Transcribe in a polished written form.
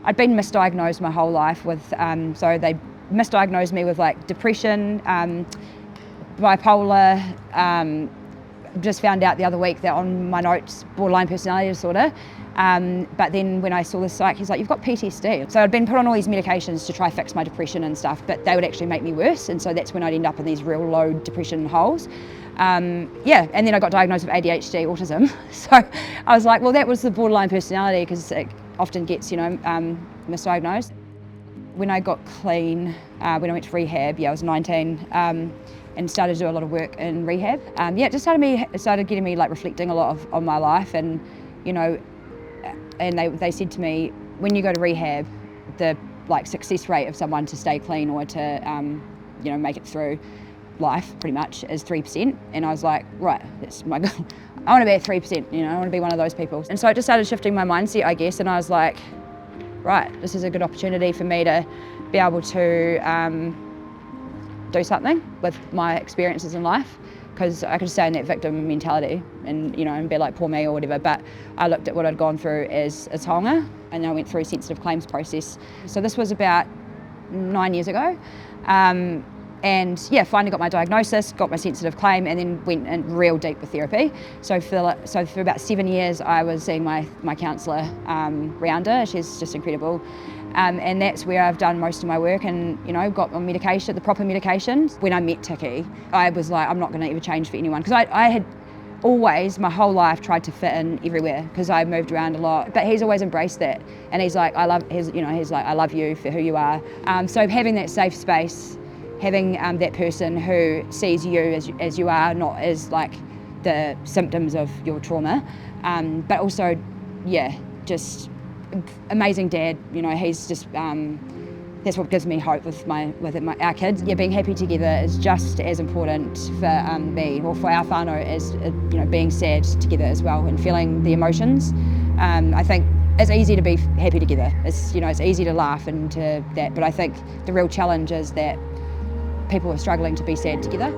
I'd been misdiagnosed my whole life with, so they misdiagnosed me with like depression, bipolar. Just found out the other week that on my notes, borderline personality disorder. But then when I saw the psych, he's like, you've got PTSD. So I'd been put on all these medications to try fix my depression and stuff, but they would actually make me worse. And so that's when I'd end up in these real low depression holes. Yeah, and then I got diagnosed with ADHD, autism. So I was like, well, that was the borderline personality, because it often gets, misdiagnosed. When I got clean, when I went to rehab, I was 19, and started to do a lot of work in rehab. It just started getting me like reflecting a lot on my life, and and they said to me, when you go to rehab, the like success rate of someone to stay clean or to make it through life pretty much is 3%. And I was like, right, that's my goal. I want to be at 3%. I want to be one of those people. And so it just started shifting my mindset, I guess. And I was like, right, this is a good opportunity for me to be able to do something with my experiences in life, because I could stay in that victim mentality and and be like, poor me or whatever. But I looked at what I'd gone through as a Tauranga, and I went through a sensitive claims process. So this was about 9 years ago. And finally got my diagnosis, got my sensitive claim, and then went in real deep with therapy. So for about 7 years, I was seeing my counsellor, Rianda. She's just incredible. And that's where I've done most of my work, and got on medication, the proper medications. When I met Tiki, I was like, I'm not going to ever change for anyone, because I had always, my whole life, tried to fit in everywhere, because I moved around a lot. But he's always embraced that, and he's like, I love you for who you are. So having that safe space, having that person who sees you as you are, not as like the symptoms of your trauma, but also, just amazing dad. He's just that's what gives me hope with our kids. Being happy together is just as important for me, or for our whānau, as being sad together as well, and feeling the emotions. I think it's easy to be happy together. It's it's easy to laugh into that, but I think the real challenge is that people are struggling to be sad together.